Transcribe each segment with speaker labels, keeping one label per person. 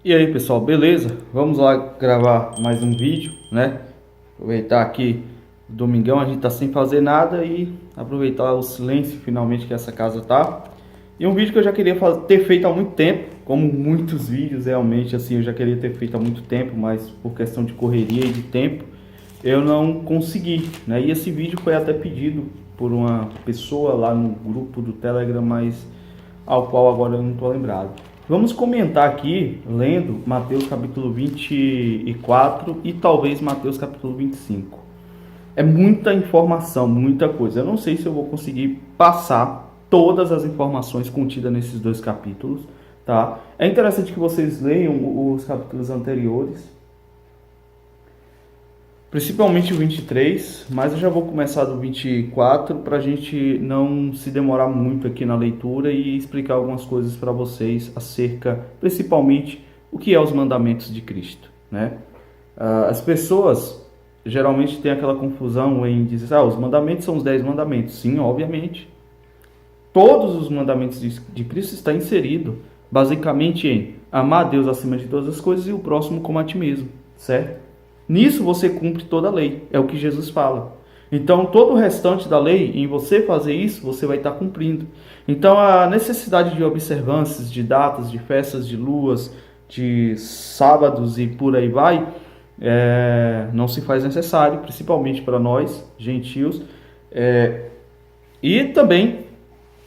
Speaker 1: E aí pessoal, beleza? Vamos lá gravar mais um vídeo, né? Aproveitar aqui o domingão, a gente tá sem fazer nada e aproveitar o silêncio finalmente que essa casa tá. E um vídeo que eu já queria ter feito há muito tempo, como muitos vídeos realmente assim, eu já queria ter feito há muito tempo, mas por questão de correria e de tempo, eu não consegui, né? E esse vídeo foi até pedido por uma pessoa lá no grupo do Telegram, mas ao qual agora eu não estou lembrado. Vamos comentar aqui, lendo Mateus capítulo 24 e talvez Mateus capítulo 25. É muita informação, muita coisa. Eu não sei se eu vou conseguir passar todas as informações contidas nesses dois capítulos, tá? É interessante que vocês leiam os capítulos anteriores, principalmente o 23, mas eu já vou começar do 24 para a gente não se demorar muito aqui na leitura e explicar algumas coisas para vocês acerca, principalmente, o que é os mandamentos de Cristo, né? As pessoas geralmente têm aquela confusão em dizer, os mandamentos são os 10 mandamentos. Sim, obviamente. Todos os mandamentos de Cristo estão inseridos basicamente em amar a Deus acima de todas as coisas e o próximo como a ti mesmo, certo? Nisso você cumpre toda a lei, é o que Jesus fala. Então, todo o restante da lei, em você fazer isso, você vai estar cumprindo. Então, a necessidade de observâncias, de datas, de festas, de luas, de sábados e por aí vai, não se faz necessário, principalmente para nós, gentios, e também,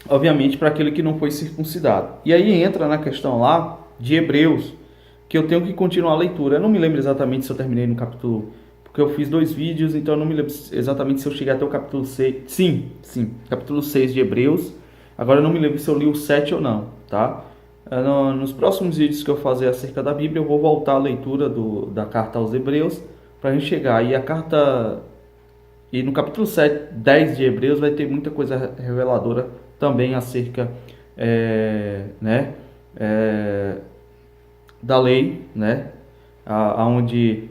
Speaker 1: obviamente, para aquele que não foi circuncidado. E aí entra na questão lá de Hebreus, que eu tenho que continuar a leitura. Eu não me lembro exatamente se eu terminei no capítulo, porque eu fiz 2 vídeos, então eu não me lembro exatamente se eu cheguei até o capítulo 6. Sim, capítulo 6 de Hebreus. Agora eu não me lembro se eu li o 7 ou não, tá? Nos próximos vídeos que eu fazer acerca da Bíblia, eu vou voltar à leitura da carta aos Hebreus, para a gente chegar. E no capítulo 7, 10 de Hebreus vai ter muita coisa reveladora também acerca, né? Da lei, né? Aonde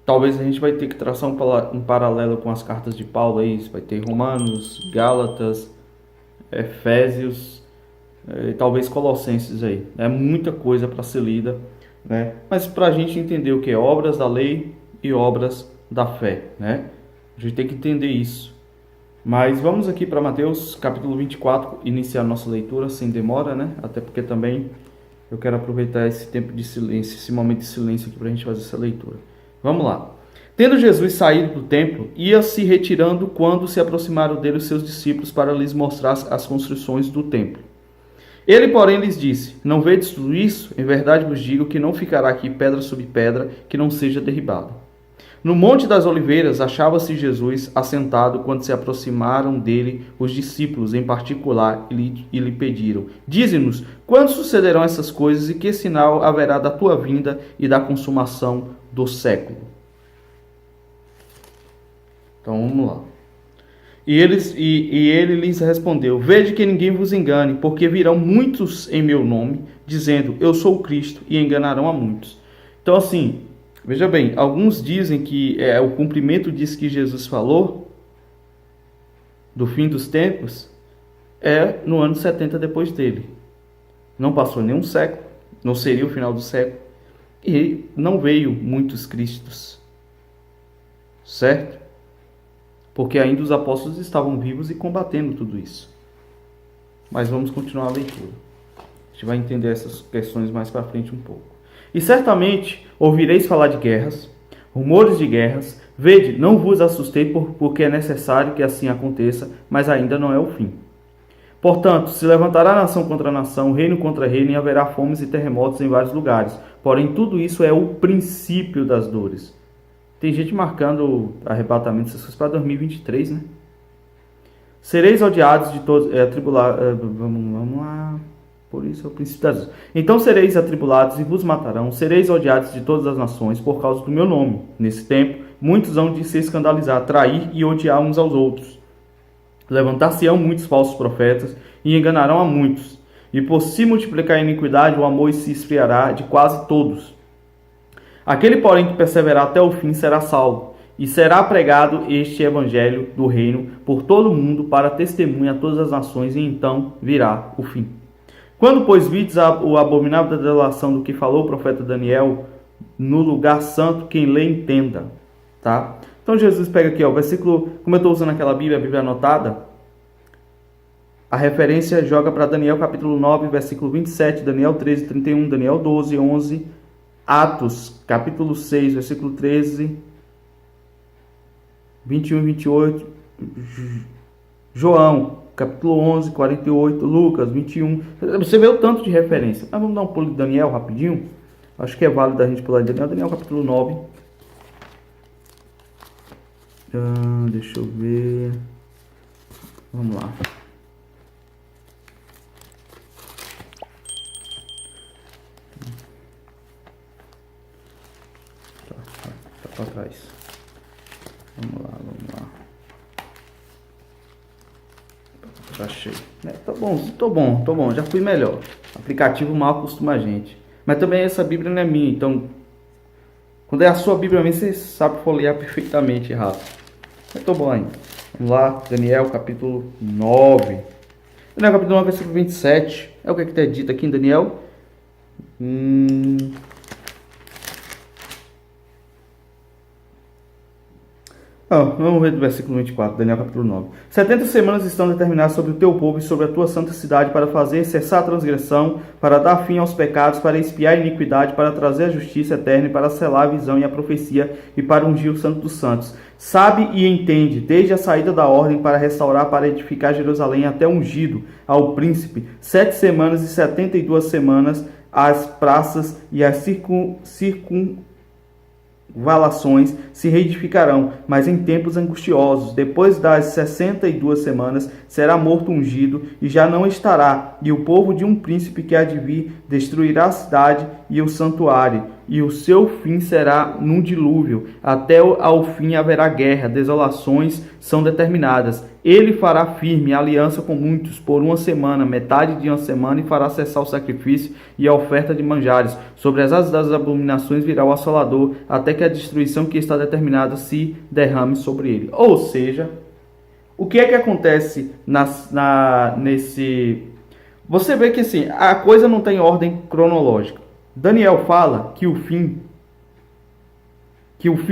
Speaker 1: talvez a gente vai ter que traçar um paralelo com as cartas de Paulo aí, vai ter Romanos, Gálatas, Efésios, e talvez Colossenses aí. É muita coisa para ser lida, né? Mas para a gente entender o que é obras da lei e obras da fé, né? A gente tem que entender isso. Mas vamos aqui para Mateus capítulo 24, iniciar nossa leitura sem demora, né? Até porque também eu quero aproveitar esse tempo de silêncio, esse momento de silêncio aqui para a gente fazer essa leitura. Vamos lá. Tendo Jesus saído do templo, ia se retirando quando se aproximaram dele os seus discípulos para lhes mostrar as construções do templo. Ele, porém, lhes disse: Não vedes tudo isso? Em verdade vos digo que não ficará aqui pedra sobre pedra que não seja derribada. No Monte das Oliveiras achava-se Jesus assentado quando se aproximaram dele os discípulos em particular e lhe pediram: Dize-nos, quando sucederão essas coisas e que sinal haverá da tua vinda e da consumação do século? Então vamos lá. E ele lhes respondeu: Vede que ninguém vos engane, porque virão muitos em meu nome, dizendo: Eu sou o Cristo, e enganarão a muitos. Então assim, veja bem, alguns dizem que o cumprimento disso que Jesus falou, do fim dos tempos, é no ano 70 depois dele. Não passou nenhum século, não seria o final do século, e não veio muitos cristos, certo? Porque ainda os apóstolos estavam vivos e combatendo tudo isso. Mas vamos continuar a leitura. A gente vai entender essas questões mais para frente um pouco. E certamente ouvireis falar de guerras, rumores de guerras. Vede, não vos assustei porque é necessário que assim aconteça, mas ainda não é o fim. Portanto, se levantará nação contra nação, reino contra reino, e haverá fomes e terremotos em vários lugares. Porém, tudo isso é o princípio das dores. Tem gente marcando arrebatamento dessas coisas para 2023, né? Sereis odiados de todos, vamos lá. Por isso é o princípio das dores. Então sereis atribulados e vos matarão, sereis odiados de todas as nações por causa do meu nome. Nesse tempo, muitos hão de se escandalizar, trair e odiar uns aos outros. Levantar-se-ão muitos falsos profetas e enganarão a muitos. E por se multiplicar a iniquidade, o amor se esfriará de quase todos. Aquele, porém, que perseverar até o fim será salvo, e será pregado este evangelho do reino por todo o mundo para testemunha a todas as nações, e então virá o fim. Quando, pois, vides o abominável da desolação do que falou o profeta Daniel, no lugar santo, quem lê entenda. Tá? Então Jesus pega aqui, ó, o versículo, como eu estou usando aquela Bíblia, a Bíblia anotada, a referência joga para Daniel capítulo 9, versículo 27, Daniel 13, 31, Daniel 12, 11, Atos capítulo 6, versículo 13, 21 e 28, João capítulo 11, 48, Lucas 21. Você vê o tanto de referência. Mas vamos dar um pulo de Daniel rapidinho. Acho que é válido a gente pular de Daniel. Daniel capítulo 9. Deixa eu ver. Vamos lá. Tá para trás. Vamos lá. Tá cheio. Tô bom. Já fui melhor. O aplicativo mal acostuma a gente. Mas também essa Bíblia não é minha, então... Quando é a sua Bíblia minha, você sabe folhear perfeitamente rápido. Mas tô bom ainda. Vamos lá, Daniel capítulo 9. Daniel capítulo 9, versículo 27. É o que está dito aqui em Daniel. Vamos ver do versículo 24, Daniel capítulo 9. 70 semanas estão determinadas sobre o teu povo e sobre a tua santa cidade, para fazer cessar a transgressão, para dar fim aos pecados, para expiar a iniquidade, para trazer a justiça eterna, e para selar a visão e a profecia, e para ungir o santo dos santos. Sabe e entende, desde a saída da ordem para restaurar, para edificar Jerusalém, até ungido ao príncipe, 7 semanas e 72 semanas, as praças e as circunvalações se reedificarão, mas em tempos angustiosos. Depois das 62 semanas será morto ungido e já não estará, e o povo de um príncipe que há de vir destruirá a cidade e o santuário, e o seu fim será num dilúvio. Até ao fim haverá guerra, desolações são determinadas. Ele fará firme aliança com muitos por uma semana, metade de uma semana, e fará cessar o sacrifício e a oferta de manjares. Sobre as asas das abominações virá o assolador, até que a destruição que está determinada se derrame sobre ele. Ou seja, o que é que acontece nesse... Você vê que assim, a coisa não tem ordem cronológica. Daniel fala que o fim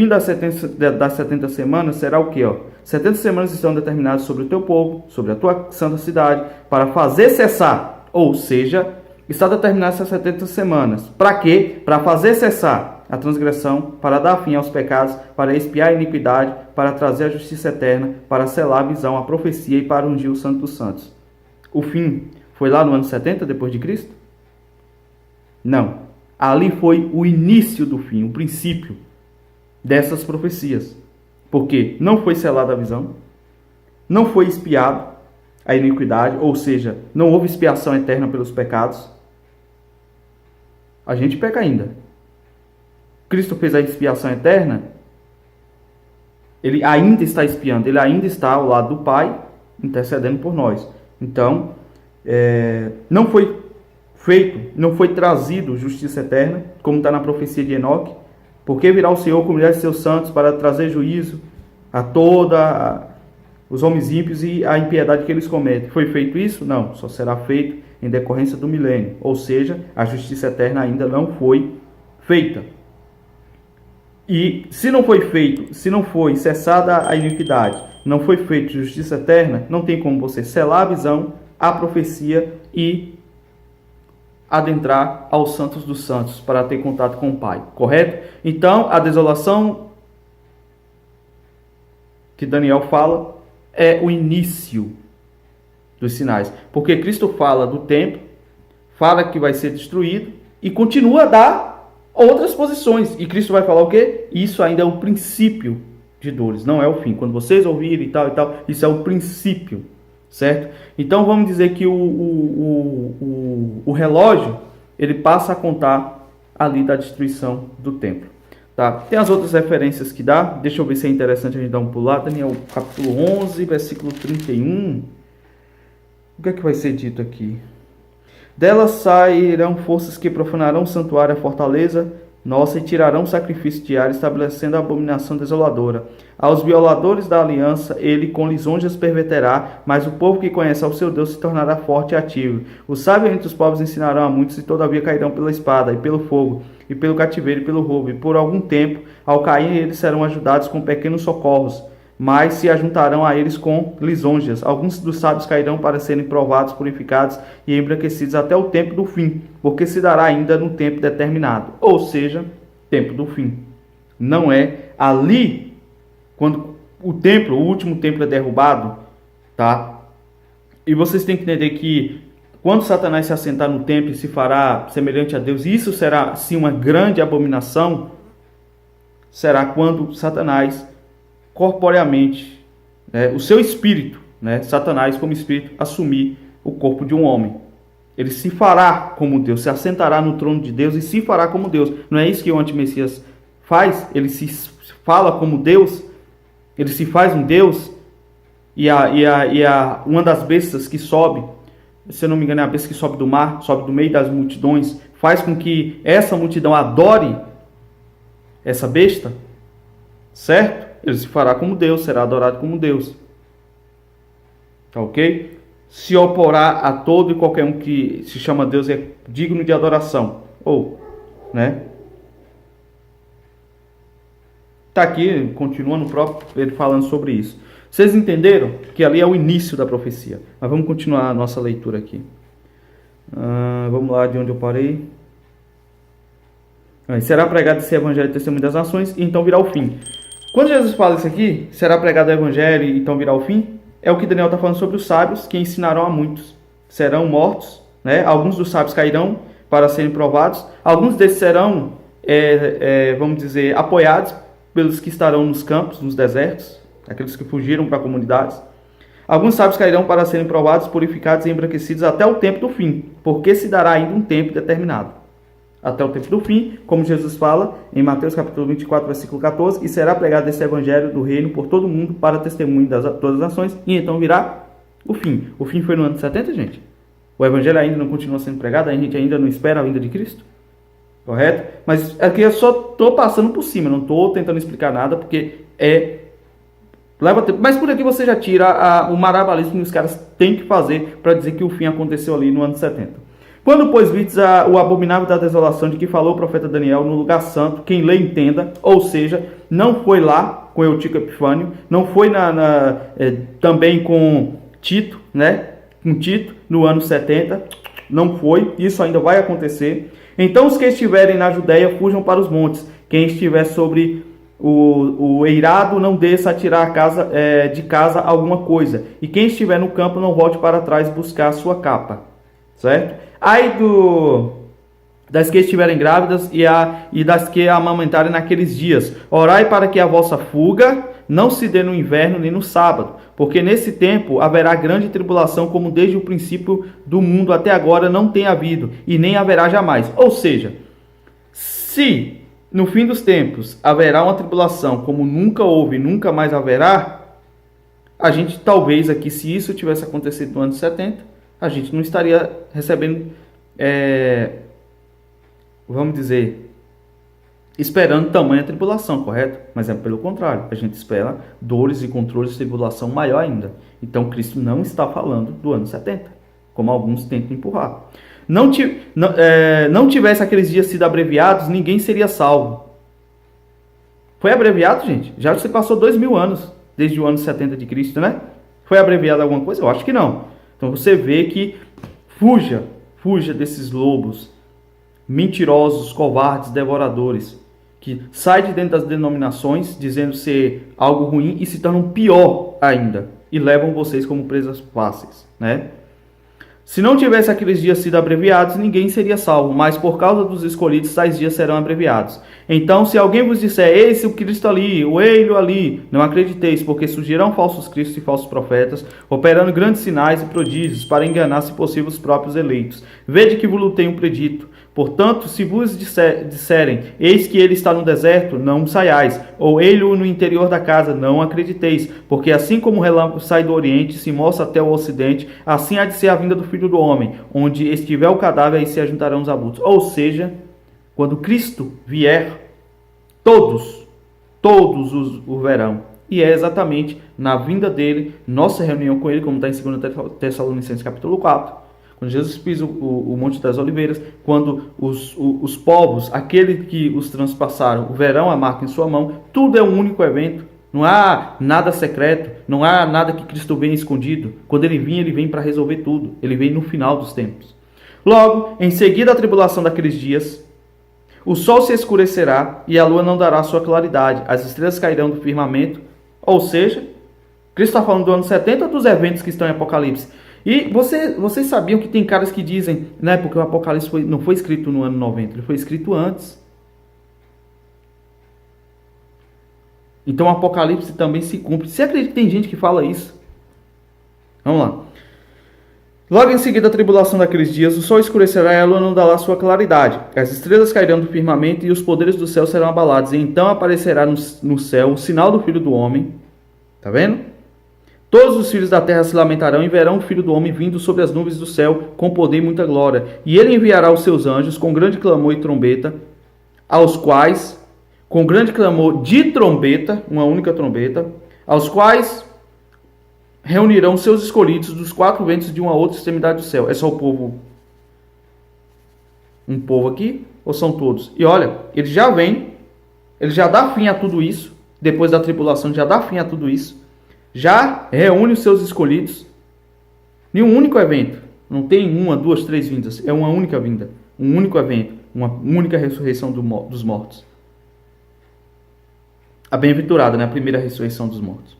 Speaker 1: das 70 semanas será o quê? 70 semanas estão determinadas sobre o teu povo, sobre a tua santa cidade, para fazer cessar. Ou seja, está determinado essas 70 semanas. Para quê? Para fazer cessar a transgressão, para dar fim aos pecados, para expiar a iniquidade, para trazer a justiça eterna, para selar a visão, a profecia e para ungir o santo dos santos. O fim foi lá no ano 70 depois de Cristo? Não. Ali foi o início do fim, o princípio dessas profecias. Porque não foi selada a visão, não foi expiado a iniquidade, ou seja, não houve expiação eterna pelos pecados. A gente peca ainda. Cristo fez a expiação eterna, ele ainda está expiando, ele ainda está ao lado do Pai, intercedendo por nós. Então, não foi feito, não foi trazido justiça eterna, como está na profecia de Enoque, porque virá o Senhor com milhares de seus santos para trazer juízo a os homens ímpios e a impiedade que eles cometem. Foi feito isso? Não, só será feito em decorrência do milênio, ou seja, a justiça eterna ainda não foi feita. E se não foi feito, se não foi cessada a iniquidade, não foi feita justiça eterna, não tem como você selar a visão, a profecia e adentrar aos santos dos santos para ter contato com o Pai, correto? Então, a desolação que Daniel fala é o início dos sinais, porque Cristo fala do templo, fala que vai ser destruído e continua a dar outras posições, e Cristo vai falar o quê? Isso ainda é o princípio de dores, não é o fim. Quando vocês ouvirem e tal, isso é o princípio, certo? Então vamos dizer que o relógio, ele passa a contar ali da destruição do templo, tá? Tem as outras referências que dá, deixa eu ver se é interessante a gente dar um pulo lá. Daniel capítulo 11, versículo 31, o que é que vai ser dito aqui? Delas sairão forças que profanarão o santuário, a fortaleza, nossa, e tirarão o sacrifício diário, estabelecendo a abominação desoladora. Aos violadores da aliança, ele com lisonjas perverterá, mas o povo que conhece ao seu Deus se tornará forte e ativo. Os sábios entre os povos ensinarão a muitos, e todavia cairão pela espada, e pelo fogo, e pelo cativeiro, e pelo roubo. E por algum tempo, ao cair, eles serão ajudados com pequenos socorros, mas se ajuntarão a eles com lisonjas. Alguns dos sábios cairão para serem provados, purificados e embranquecidos até o tempo do fim, porque se dará ainda no tempo determinado. Ou seja, tempo do fim. Não é ali, quando o templo, o último templo é derrubado, tá? E vocês têm que entender que quando Satanás se assentar no templo e se fará semelhante a Deus, isso será sim uma grande abominação, será quando Satanás corporeamente, o seu espírito, Satanás como espírito, assumir o corpo de um homem. Ele se fará como Deus, se assentará no trono de Deus e se fará como Deus. Não é isso que o antimessias faz? Ele se fala como Deus, ele se faz um Deus, e uma das bestas que sobe, se eu não me engano é a besta que sobe do mar, sobe do meio das multidões, faz com que essa multidão adore essa besta, certo? Ele se fará como Deus, será adorado como Deus. Tá ok? Se oporá a todo e qualquer um que se chama Deus é digno de adoração. Tá aqui, continua no próprio ele falando sobre isso. Vocês entenderam que ali é o início da profecia. Mas vamos continuar a nossa leitura aqui. Vamos lá de onde eu parei. Será pregado esse evangelho e testemunho das nações, e então virá o fim. Quando Jesus fala isso aqui, será pregado o evangelho e então virá o fim, é o que Daniel está falando sobre os sábios que ensinarão a muitos. Serão mortos, alguns dos sábios cairão para serem provados, alguns desses serão, vamos dizer, apoiados pelos que estarão nos campos, nos desertos, aqueles que fugiram para comunidades. Alguns sábios cairão para serem provados, purificados e embranquecidos até o tempo do fim, porque se dará ainda um tempo determinado. Até o tempo do fim, como Jesus fala em Mateus capítulo 24, versículo 14, e será pregado esse evangelho do reino por todo mundo para testemunho de todas as nações, e então virá o fim. O fim foi no ano 70, gente. O evangelho ainda não continua sendo pregado, a gente ainda não espera a vinda de Cristo. Correto? Mas aqui eu só estou passando por cima, não estou tentando explicar nada, porque leva tempo. Mas por aqui você já tira o marabalismo que os caras têm que fazer para dizer que o fim aconteceu ali no ano 70. Quando, pois, vistes o abominável da desolação de que falou o profeta Daniel no lugar santo, quem lê entenda, ou seja, não foi lá com Eutico Epifânio, não foi também com Tito, com Tito, no ano 70, não foi, isso ainda vai acontecer. Então os que estiverem na Judéia fujam para os montes, quem estiver sobre o eirado não desça a tirar de casa alguma coisa, e quem estiver no campo não volte para trás buscar a sua capa, certo? Ai das que estiverem grávidas e das que amamentarem naqueles dias. Orai para que a vossa fuga não se dê no inverno nem no sábado, porque nesse tempo haverá grande tribulação, como desde o princípio do mundo até agora não tem havido, e nem haverá jamais. Ou seja, se no fim dos tempos haverá uma tribulação como nunca houve e nunca mais haverá, a gente talvez aqui, se isso tivesse acontecido no ano 70, a gente não estaria recebendo, vamos dizer, esperando tamanha tribulação, correto? Mas é pelo contrário, a gente espera dores e controles de tribulação maior ainda. Então Cristo não está falando do ano 70, como alguns tentam empurrar. Não tivesse aqueles dias sido abreviados, ninguém seria salvo. Foi abreviado, gente? Já se passou 2000 anos, desde o ano 70 de Cristo, né? Foi abreviado alguma coisa? Eu acho que não. Então você vê que fuja desses lobos mentirosos, covardes, devoradores, que saem de dentro das denominações dizendo ser algo ruim e se tornam pior ainda e levam vocês como presas fáceis, Se não tivesse aqueles dias sido abreviados, ninguém seria salvo, mas por causa dos escolhidos, tais dias serão abreviados. Então, se alguém vos disser, esse o Cristo ali, o Ele ali, não acrediteis, porque surgirão falsos cristos e falsos profetas, operando grandes sinais e prodígios, para enganar, se possível, os próprios eleitos. Vede que vos tenho predito. Portanto, se vos disserem, eis que ele está no deserto, não saiais, ou ele no interior da casa, não acrediteis, porque assim como o relâmpago sai do oriente e se mostra até o ocidente, assim há de ser a vinda do Filho do Homem, onde estiver o cadáver, aí se ajuntarão os abutres. Ou seja, Quando Cristo vier, todos o verão. E é exatamente na vinda dele, nossa reunião com ele, como está em 2 Tessalonicenses capítulo 4, quando Jesus pisa o Monte das Oliveiras, quando os povos, aquele que os transpassaram, o verão a marca em sua mão, tudo é um único evento. Não há nada secreto, não há nada que Cristo venha escondido. Quando ele vem para resolver tudo. Ele vem no final dos tempos. Logo, em seguida a tribulação daqueles dias, o sol se escurecerá e a lua não dará sua claridade. As estrelas cairão do firmamento. Ou seja, Cristo está falando do ano 70 dos eventos que estão em Apocalipse. E vocês sabiam que tem caras que dizem, né, porque o Apocalipse não foi escrito no ano 90, ele foi escrito antes. Então o Apocalipse também se cumpre. Você acredita que tem gente que fala isso? Vamos lá. Logo em seguida a tribulação daqueles dias, o sol escurecerá e a lua não dará sua claridade. As estrelas cairão do firmamento e os poderes do céu serão abalados. E então aparecerá no céu o sinal do Filho do Homem. Tá vendo? Todos os filhos da terra se lamentarão e verão o Filho do Homem vindo sobre as nuvens do céu com poder e muita glória. E ele enviará os seus anjos com grande clamor e trombeta, aos quais, com grande clamor de trombeta, uma única trombeta, aos quais reunirão seus escolhidos dos quatro ventos de uma outra extremidade do céu. É só o povo, um povo aqui, ou são todos? E olha, ele já vem, ele já dá fim a tudo isso, depois da tribulação já dá fim a tudo isso, já reúne os seus escolhidos em um único evento. Não tem uma, duas, três vindas, é uma única vinda, um único evento, uma única ressurreição dos mortos. A bem-aventurada, né? A primeira ressurreição dos mortos.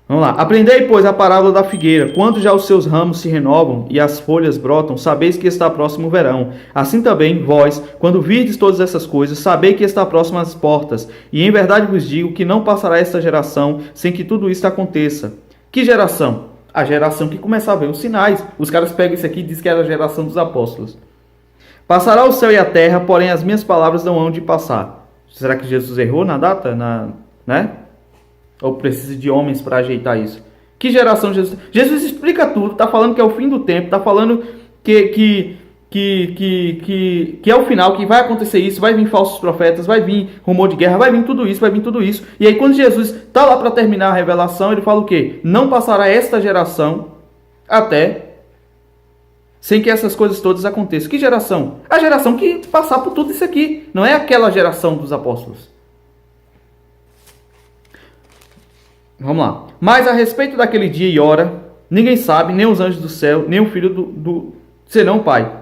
Speaker 1: Vamos lá. Aprendei, pois, a parábola da figueira. Quando já os seus ramos se renovam e as folhas brotam, sabeis que está próximo o verão. Assim também, vós, quando virdes todas essas coisas, sabei que está próximo às portas. E em verdade vos digo que não passará esta geração sem que tudo isto aconteça. Que geração? A geração que começava a ver os sinais. Os caras pegam isso aqui e dizem que era a geração dos apóstolos. Passará o céu e a terra, porém as minhas palavras não hão de passar. Será que Jesus errou na data? Né? Ou precisa de homens para ajeitar isso? Que geração Jesus? Jesus explica tudo, está falando que é o fim do tempo, está falando que é o final, que vai acontecer isso, vai vir falsos profetas, vai vir rumor de guerra, vai vir tudo isso. E aí quando Jesus está lá para terminar a revelação, ele fala o quê? Não passará esta geração até sem que essas coisas todas aconteçam. Que geração? A geração que passar por tudo isso aqui. Não é aquela geração dos apóstolos. Vamos lá. Mas a respeito daquele dia e hora, ninguém sabe, nem os anjos do céu, nem o Filho senão o Pai.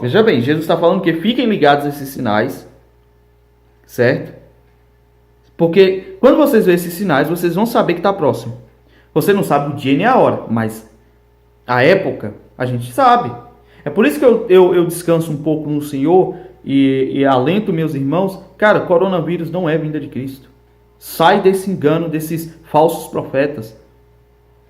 Speaker 1: Veja bem, Jesus está falando que fiquem ligados a esses sinais. Certo? Porque quando vocês verem esses sinais, vocês vão saber que está próximo. Você não sabe o dia nem a hora, mas a época a gente sabe. É por isso que eu descanso um pouco no Senhor e alento meus irmãos. Cara, coronavírus não é vinda de Cristo. Sai desse engano, desses falsos profetas.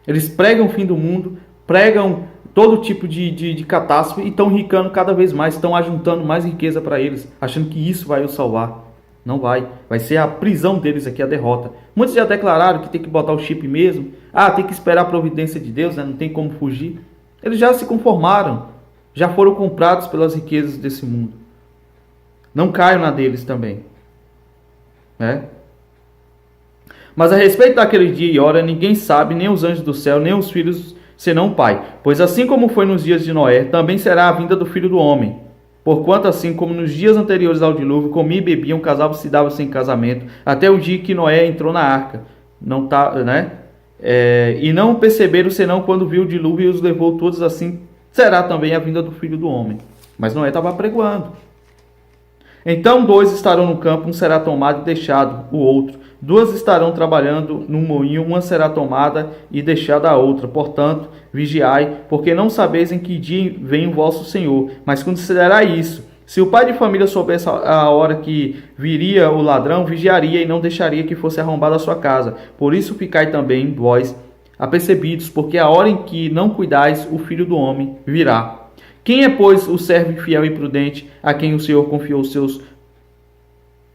Speaker 1: Eles pregam o fim do mundo, pregam todo tipo de catástrofe e estão enricando cada vez mais, estão ajuntando mais riqueza para eles, achando que isso vai os salvar. Não vai. Vai ser a prisão deles aqui, a derrota. Muitos já declararam que tem que botar o chip mesmo. Tem que esperar a providência de Deus, né? Não tem como fugir. Eles já se conformaram. Já foram comprados pelas riquezas desse mundo. Não caiam na deles também. Né? Mas a respeito daquele dia e hora, ninguém sabe, nem os anjos do céu, nem os filhos, senão o Pai. Pois assim como foi nos dias de Noé, também será a vinda do Filho do Homem. Porquanto assim como nos dias anteriores ao dilúvio, comiam e bebiam, casavam se davam sem casamento, até o dia que Noé entrou na arca. Não tá, né? E não perceberam senão quando viu o dilúvio e os levou todos, assim será também a vinda do Filho do Homem. Mas Noé estava apregoando. Então 2 estarão no campo, um será tomado e deixado o outro. 2 estarão trabalhando no moinho, uma será tomada e deixada a outra. Portanto, vigiai, porque não sabeis em que dia vem o vosso Senhor. Mas considerai isso. Se o pai de família soubesse a hora que viria o ladrão, vigiaria e não deixaria que fosse arrombada a sua casa. Por isso ficai também, vós, apercebidos, porque a hora em que não cuidais, o Filho do Homem virá. Quem é, pois, o servo fiel e prudente, a quem o Senhor confiou os seus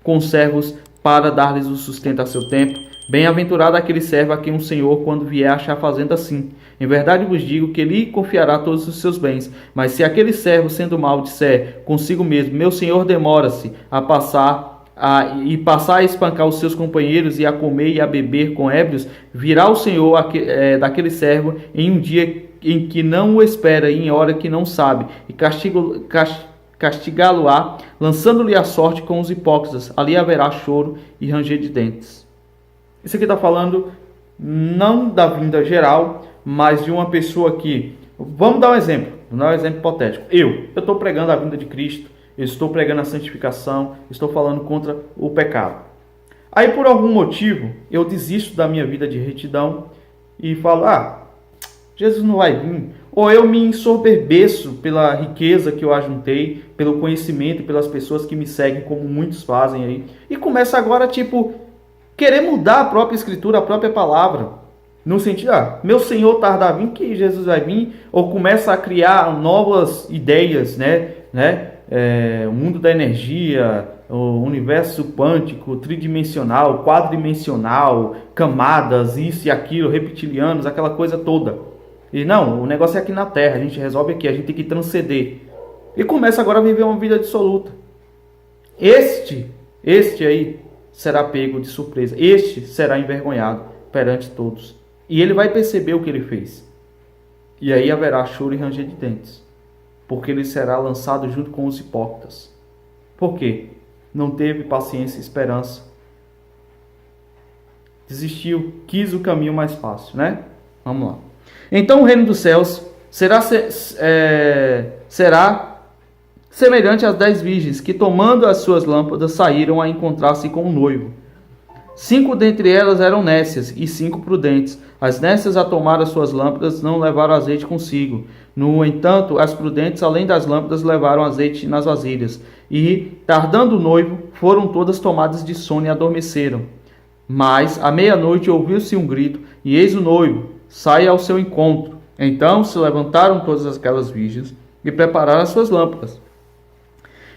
Speaker 1: conservos para dar-lhes o sustento a seu tempo? Bem-aventurado aquele servo a quem o Senhor, quando vier, achar fazendo assim. Em verdade vos digo que lhe confiará todos os seus bens. Mas se aquele servo, sendo mau, disser consigo mesmo: meu senhor demora-se a passar a espancar os seus companheiros e a comer e a beber com ébrios, virá o Senhor daquele servo em um dia em que não o espera e em hora que não sabe, e castigá-lo-á, lançando-lhe a sorte com os hipócritas. Ali haverá choro e ranger de dentes. Isso aqui está falando não da vinda geral, mas de uma pessoa que... Vamos dar um exemplo hipotético. Eu estou pregando a vinda de Cristo, eu estou pregando a santificação, estou falando contra o pecado. Aí, por algum motivo, eu desisto da minha vida de retidão e falo: Jesus não vai vir. Ou eu me ensoberbeço pela riqueza que eu ajuntei, pelo conhecimento, pelas pessoas que me seguem, como muitos fazem aí. E começa agora, querer mudar a própria escritura, a própria palavra. No sentido, meu Senhor tarda a vir, que Jesus vai vir. Ou começa a criar novas ideias, o mundo da energia, o universo quântico, tridimensional, quadridimensional, camadas, isso e aquilo, reptilianos, aquela coisa toda. E não, o negócio é aqui na Terra, a gente resolve aqui, a gente tem que transcender. E começa agora a viver uma vida dissoluta. Este aí será pego de surpresa, este será envergonhado perante todos. E ele vai perceber o que ele fez. E aí haverá choro e ranger de dentes, porque ele será lançado junto com os hipócritas. Por quê? Não teve paciência e esperança. Desistiu, quis o caminho mais fácil, né? Vamos lá. Então o reino dos céus será semelhante às 10 virgens que, tomando as suas lâmpadas, saíram a encontrar-se com o noivo. 5 dentre elas eram nécias e 5 prudentes. As nécias, a tomar as suas lâmpadas, não levaram azeite consigo. No entanto, as prudentes, além das lâmpadas, levaram azeite nas vasilhas. E, tardando o noivo, foram todas tomadas de sono e adormeceram. Mas, à meia-noite, ouviu-se um grito, e eis o noivo, sai ao seu encontro. Então se levantaram todas aquelas virgens e prepararam as suas lâmpadas.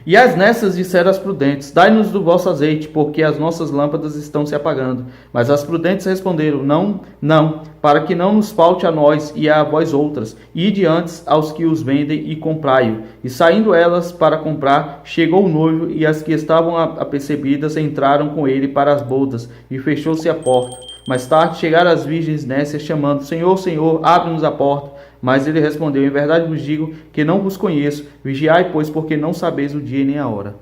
Speaker 1: E as nécias disseram às prudentes: dai-nos do vosso azeite, porque as nossas lâmpadas estão se apagando. Mas as prudentes responderam: não, para que não nos falte a nós e a vós outras. Ide antes aos que os vendem e comprai-o. E saindo elas para comprar, chegou o noivo, e as que estavam apercebidas entraram com ele para as bodas, e fechou-se a porta. Mais tarde chegaram as virgens nécias, chamando: Senhor, Senhor, abre-nos a porta. Mas ele respondeu: em verdade vos digo que não vos conheço. Vigiai, pois, porque não sabeis o dia nem a hora.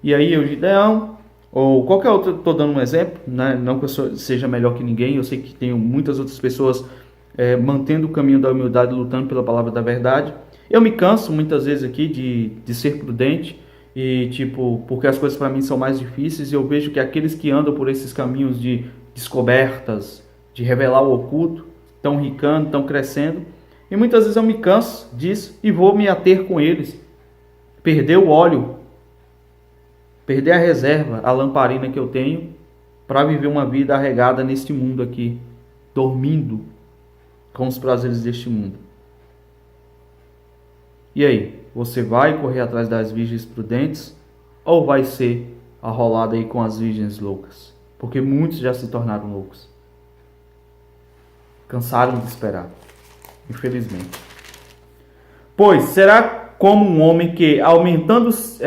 Speaker 1: E aí o Gideão, ou qualquer outro, estou dando um exemplo, né? Não que eu seja melhor que ninguém, eu sei que tenho muitas outras pessoas mantendo o caminho da humildade, lutando pela palavra da verdade. Eu me canso muitas vezes aqui de ser prudente, e porque as coisas para mim são mais difíceis, e eu vejo que aqueles que andam por esses caminhos de descobertas, de revelar o oculto, estão ricando, estão crescendo. E muitas vezes eu me canso disso e vou me ater com eles. Perder o óleo, perder a reserva, a lamparina que eu tenho, para viver uma vida arregada neste mundo aqui, dormindo com os prazeres deste mundo. E aí, você vai correr atrás das virgens prudentes ou vai ser arrolado aí com as virgens loucas? Porque muitos já se tornaram loucos. Cansaram de esperar. Infelizmente. Pois será como um homem que, ausentando-se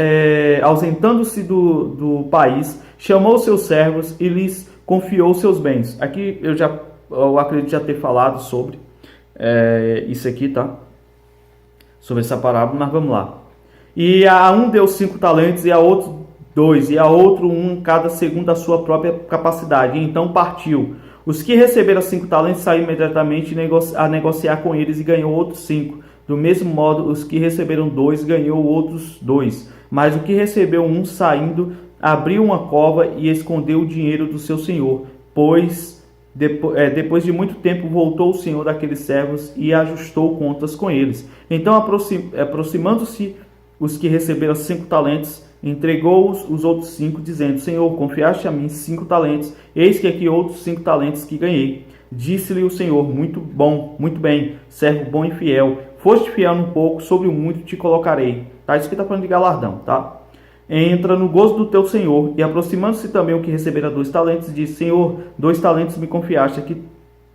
Speaker 1: do país, chamou seus servos e lhes confiou seus bens. Aqui eu acredito já ter falado sobre isso aqui, tá? Sobre essa parábola, mas vamos lá. E a um deu 5 talentos, e a outro 2, e a outro 1, cada segundo a sua própria capacidade. E então partiu. Os que receberam 5 talentos saíram imediatamente a negociar com eles e ganhou outros 5. Do mesmo modo, os que receberam 2 ganhou outros 2. Mas o que recebeu 1, saindo, abriu uma cova e escondeu o dinheiro do seu senhor. Pois, depois de muito tempo, voltou o senhor daqueles servos e ajustou contas com eles. Então, aproximando-se os que receberam 5 talentos, entregou-os os outros 5, dizendo: Senhor, confiaste a mim 5 talentos, eis que aqui outros 5 talentos que ganhei. Disse-lhe o Senhor: muito bom, muito bem, servo bom e fiel. Foste fiel no pouco, sobre o muito te colocarei. Tá? Isso aqui está falando de galardão, tá? entra no gozo do teu senhor. E aproximando-se também o que recebera 2 talentos, disse: Senhor, 2 talentos me confiaste,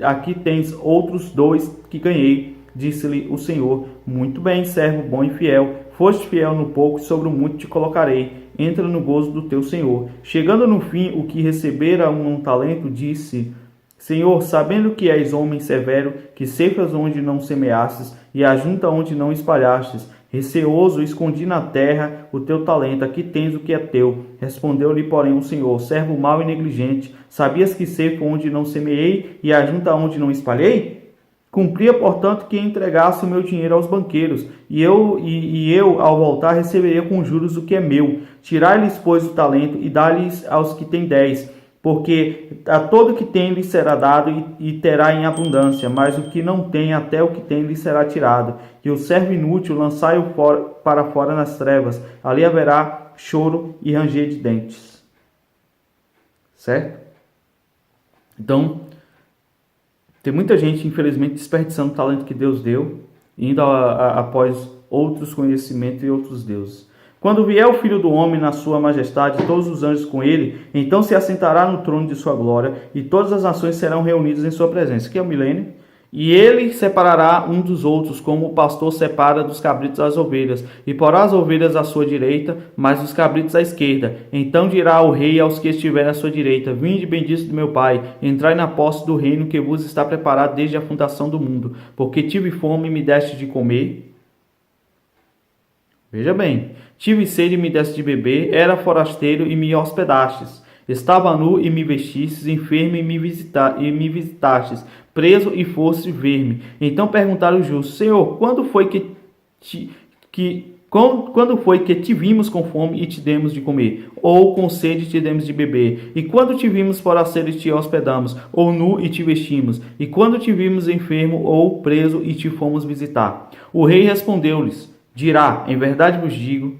Speaker 1: aqui tens outros 2 que ganhei. Disse-lhe o Senhor: Muito bem, servo bom e fiel. Foste fiel no pouco, e sobre o muito te colocarei. Entra no gozo do teu senhor. Chegando no fim, o que recebera um talento, disse: Senhor, sabendo que és homem severo, que ceifas onde não semeastes, e ajunta onde não espalhastes, receoso, escondi na terra o teu talento, aqui tens o que é teu. Respondeu-lhe, porém, o Senhor: Servo mau e negligente, sabias que ceifo onde não semeei, e ajunta onde não espalhei? Cumpria, portanto, que entregasse o meu dinheiro aos banqueiros, e eu, ao voltar, receberia com juros o que é meu. Tirai-lhes, pois, o talento, e dá-lhes aos que têm 10, porque a todo que tem lhe será dado, e terá em abundância, mas o que não tem, até o que tem lhe será tirado. E o servo inútil, lançai-o para fora nas trevas, ali haverá choro e ranger de dentes. Certo? Então, tem muita gente, infelizmente, desperdiçando o talento que Deus deu, indo após outros conhecimentos e outros deuses. Quando vier o Filho do Homem na sua majestade, todos os anjos com ele, então se assentará no trono de sua glória, e todas as nações serão reunidas em sua presença. Que é o milênio. E ele separará um dos outros, como o pastor separa dos cabritos as ovelhas, e porá as ovelhas à sua direita, mas os cabritos à esquerda. Então dirá o rei aos que estiverem à sua direita: Vinde, benditos do meu Pai, entrai na posse do reino que vos está preparado desde a fundação do mundo, porque tive fome e me deste de comer. Veja bem, tive sede e me deste de beber, era forasteiro e me hospedastes. Estava nu e me vestistes, enfermo e me visitastes, preso e foste ver-me. Então perguntaram os justos: Senhor, quando foi que te vimos com fome e te demos de comer? Ou com sede e te demos de beber? E quando te vimos forasteiro e te hospedamos? Ou nu e te vestimos? E quando te vimos enfermo ou preso e te fomos visitar? O rei respondeu-lhes: Dirá: Em verdade vos digo,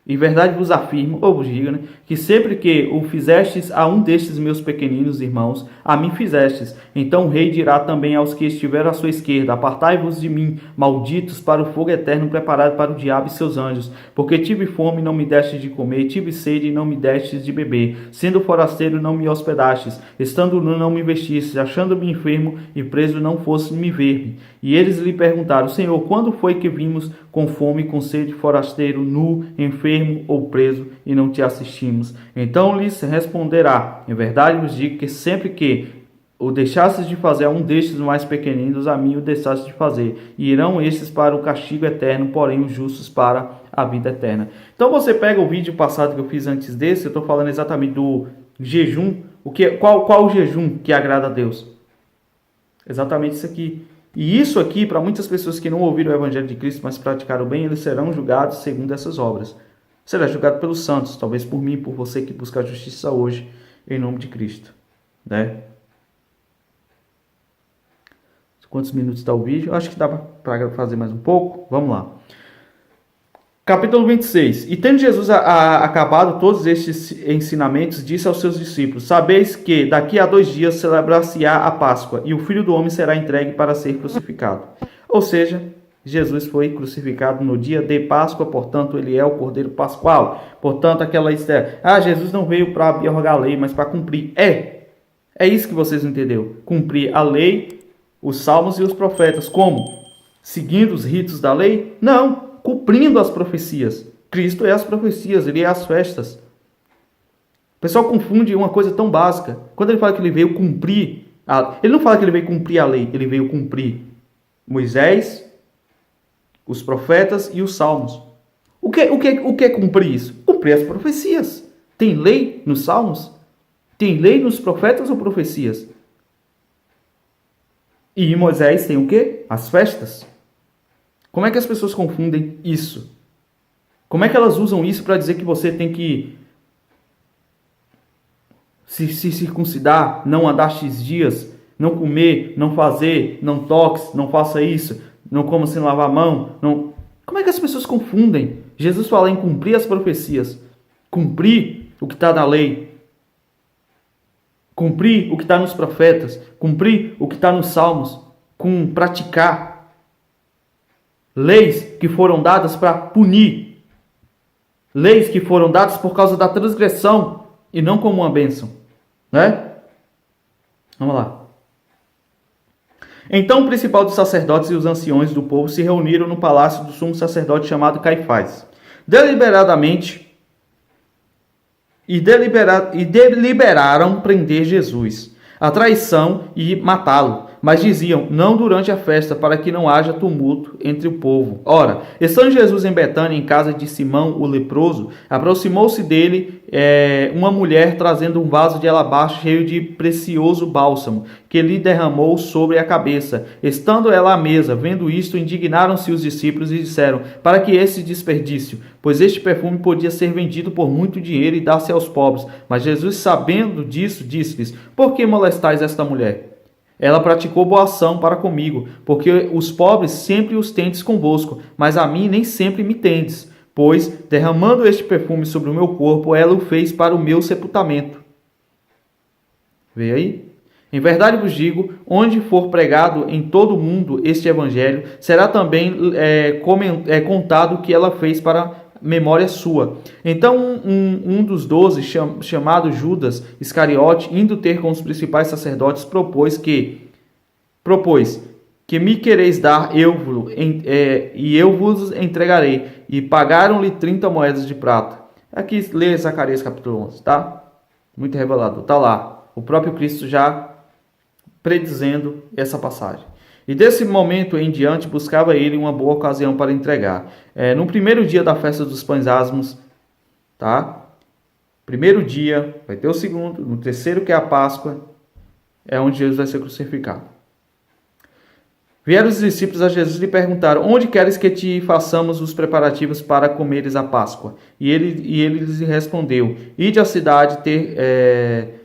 Speaker 1: em verdade vos afirmo, ou vos digo, que sempre que o fizestes a um destes meus pequeninos irmãos, a mim fizestes. Então o rei dirá também aos que estiverem à sua esquerda: Apartai-vos de mim, malditos, para o fogo eterno preparado para o diabo e seus anjos. Porque tive fome e não me destes de comer, tive sede e não me destes de beber. Sendo forasteiro não me hospedastes, estando nu não me vestistes, achando-me enfermo e preso não fosse me ver. E eles lhe perguntaram: Senhor, quando foi que vimos com fome, com sede, forasteiro, nu, enfermo ou preso, e não te assistimos? Então lhes responderá: Em verdade vos digo que sempre que o deixastes de fazer a um destes mais pequeninos, a mim o deixastes de fazer. E irão estes para o castigo eterno, porém os justos para a vida eterna. Então você pega o vídeo passado que eu fiz antes desse, eu estou falando exatamente do jejum. Qual o jejum que agrada a Deus? Exatamente isso aqui. E isso aqui, para muitas pessoas que não ouviram o Evangelho de Cristo, mas praticaram bem, eles serão julgados segundo essas obras. Será julgado pelos santos, talvez por mim, por você que busca a justiça hoje, em nome de Cristo. Né? Quantos minutos está o vídeo? Acho que dá para fazer mais um pouco. Vamos lá. Capítulo 26. E tendo Jesus acabado todos estes ensinamentos, disse aos seus discípulos: Sabeis que daqui a 2 dias celebrar-se-á a Páscoa, e o Filho do Homem será entregue para ser crucificado. Ou seja, Jesus foi crucificado no dia de Páscoa, portanto, ele é o Cordeiro Pascual. Portanto, aquela ideia: Jesus não veio para abrogar a lei, mas para cumprir. É isso que vocês entenderam. Cumprir a lei, os salmos e os profetas. Como? Seguindo os ritos da lei? Não. Cumprindo as profecias. Cristo é as profecias, ele é as festas. O pessoal confunde uma coisa tão básica. Quando ele fala que ele veio cumprir, ele não fala que ele veio cumprir a lei, ele veio cumprir Moisés, os profetas e os salmos. O que é cumprir isso? Cumprir as profecias. Tem lei nos salmos? Tem lei nos profetas ou profecias? E em Moisés tem o quê? As festas. Como é que as pessoas confundem isso? Como é que elas usam isso para dizer que você tem que se circuncidar, não andar X dias, não comer, não fazer, não toque, não faça isso, não coma sem lavar a mão? Não... Como é que as pessoas confundem? Jesus fala em cumprir as profecias, cumprir o que está na lei, cumprir o que está nos profetas, cumprir o que está nos salmos, com praticar leis que foram dadas para punir, leis que foram dadas por causa da transgressão e não como uma bênção, né? Vamos lá. Então o principal dos sacerdotes e os anciões do povo se reuniram no palácio do sumo sacerdote chamado Caifás. Deliberaram prender Jesus, a traição e matá-lo. Mas diziam, não durante a festa, para que não haja tumulto entre o povo. Ora, estando Jesus em Betânia, em casa de Simão, o leproso, aproximou-se dele uma mulher trazendo um vaso de alabastro cheio de precioso bálsamo, que lhe derramou sobre a cabeça. Estando ela à mesa, vendo isto, indignaram-se os discípulos e disseram, para que esse desperdício? Pois este perfume podia ser vendido por muito dinheiro e dar-se aos pobres. Mas Jesus, sabendo disso, disse-lhes, por que molestais esta mulher? Ela praticou boa ação para comigo, porque os pobres sempre os tendes convosco, mas a mim nem sempre me tendes. Pois, derramando este perfume sobre o meu corpo, ela o fez para o meu sepultamento. Vê aí? Em verdade vos digo, onde for pregado em todo o mundo este evangelho, será também contado o que ela fez para memória sua. Então um dos 12, chamado Judas Iscariote, indo ter com os principais sacerdotes, propôs que me quereis dar, e eu vos entregarei. E pagaram-lhe 30 moedas de prata. Aqui lê Zacarias capítulo 11, tá? Muito revelador. Tá lá. O próprio Cristo já predizendo essa passagem. E desse momento em diante buscava ele uma boa ocasião para entregar. No primeiro dia da festa dos pães asmos, tá? Primeiro dia, vai ter o segundo, no terceiro, que é a Páscoa, é onde Jesus vai ser crucificado. Vieram os discípulos a Jesus e lhe perguntaram, onde queres que te façamos os preparativos para comeres a Páscoa? E ele lhes respondeu, ide à cidade ter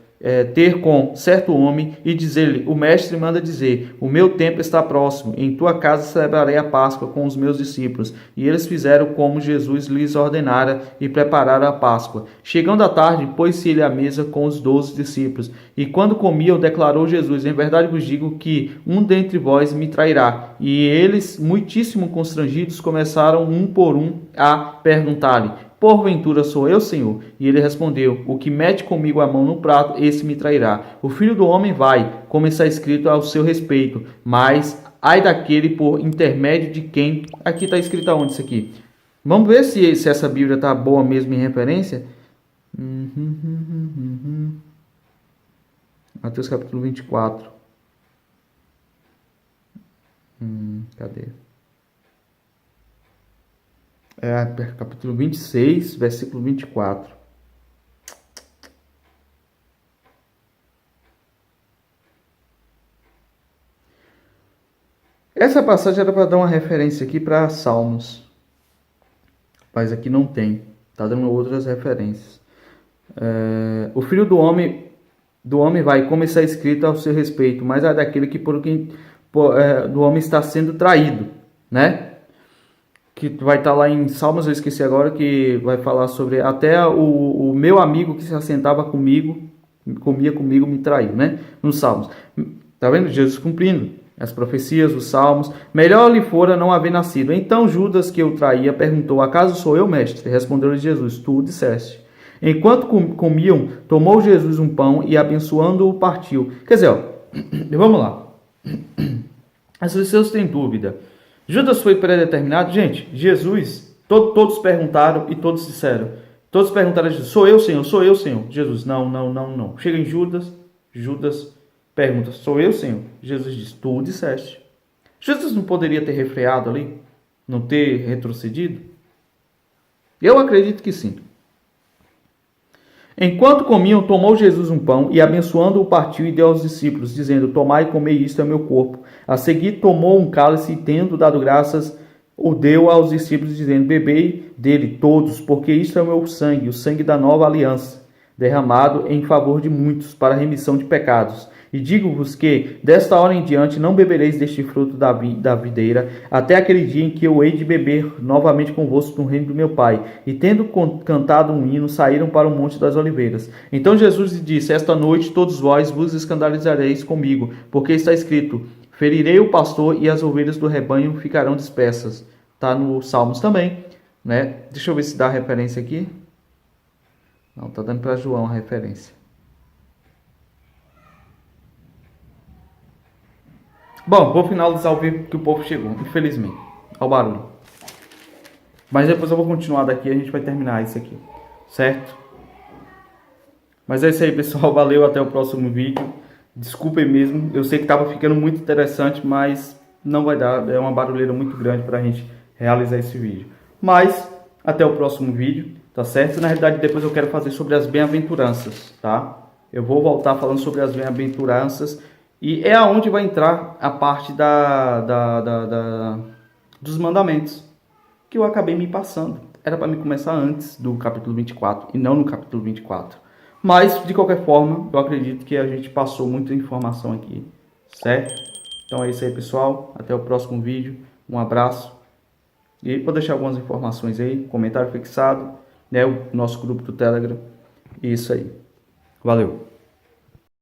Speaker 1: com certo homem e dizer-lhe, o mestre manda dizer, o meu tempo está próximo, em tua casa celebrarei a Páscoa com os meus discípulos. E eles fizeram como Jesus lhes ordenara e prepararam a Páscoa. Chegando à tarde, pôs-se ele à mesa com os 12 discípulos. E quando comiam, declarou Jesus, em verdade vos digo que um dentre vós me trairá. E eles, muitíssimo constrangidos, começaram um por um a perguntar-lhe, porventura sou eu, Senhor? E ele respondeu, o que mete comigo a mão no prato, esse me trairá. O Filho do Homem vai, como está escrito ao seu respeito, mas ai daquele por intermédio de quem... Aqui está escrito aonde isso aqui? Vamos ver se essa Bíblia está boa mesmo em referência. Mateus capítulo 24. Cadê? Capítulo 26, versículo 24. Essa passagem era para dar uma referência aqui para Salmos. Mas aqui não tem. Está dando outras referências. O Filho do Homem vai, como está escrito ao seu respeito, mas é daquele que do homem está sendo traído, né? Que vai estar lá em Salmos, eu esqueci agora, que vai falar sobre até o meu amigo que se assentava comigo, comia comigo, me traiu, né? Nos Salmos. Tá vendo? Jesus cumprindo as profecias, os Salmos. Melhor lhe fora não haver nascido. Então Judas, que o traía, perguntou, acaso sou eu, mestre? Respondeu-lhe Jesus, tu disseste. Enquanto comiam, tomou Jesus um pão e abençoando-o partiu. Quer dizer, vamos lá. As pessoas têm dúvida. Judas foi predeterminado? Gente, Jesus, todos perguntaram e todos disseram. Todos perguntaram a Jesus, sou eu, Senhor? Sou eu, Senhor? Jesus, não. Chega em Judas pergunta, sou eu, Senhor? Jesus diz, tu disseste. Jesus não poderia ter refreado ali? Não ter retrocedido? Eu acredito que sim. Enquanto comiam, tomou Jesus um pão e abençoando-o partiu e deu aos discípulos, dizendo, tomai e comei, isto é meu corpo. A seguir tomou um cálice e tendo dado graças, o deu aos discípulos, dizendo, bebei dele todos, porque isto é o meu sangue, o sangue da nova aliança, derramado em favor de muitos, para a remissão de pecados. E digo-vos que, desta hora em diante, não bebereis deste fruto da videira, até aquele dia em que eu hei de beber novamente convosco no reino do meu Pai. E tendo cantado um hino, saíram para o Monte das Oliveiras. Então Jesus lhe disse, esta noite todos vós vos escandalizareis comigo, porque está escrito, ferirei o pastor e as ovelhas do rebanho ficarão dispersas. Está no Salmos também. né? Deixa eu ver se dá a referência aqui. Não, tá dando para João a referência. Bom, vou finalizar o vídeo que o povo chegou, infelizmente. Olha o barulho. Mas depois eu vou continuar daqui e a gente vai terminar isso aqui, certo? Mas é isso aí, pessoal. Valeu, até o próximo vídeo. Desculpem mesmo, eu sei que estava ficando muito interessante, mas não vai dar. É uma barulheira muito grande para a gente realizar esse vídeo. Mas, até o próximo vídeo, tá certo? Na realidade, depois eu quero fazer sobre as bem-aventuranças, tá? Eu vou voltar falando sobre as bem-aventuranças. E é aonde vai entrar a parte dos mandamentos, que eu acabei me passando. Era para me começar antes do capítulo 24 e não no capítulo 24. Mas, de qualquer forma, eu acredito que a gente passou muita informação aqui, certo? Então é isso aí, pessoal. Até o próximo vídeo. Um abraço. E vou deixar algumas informações aí, comentário fixado, né? O nosso grupo do Telegram. E isso aí. Valeu.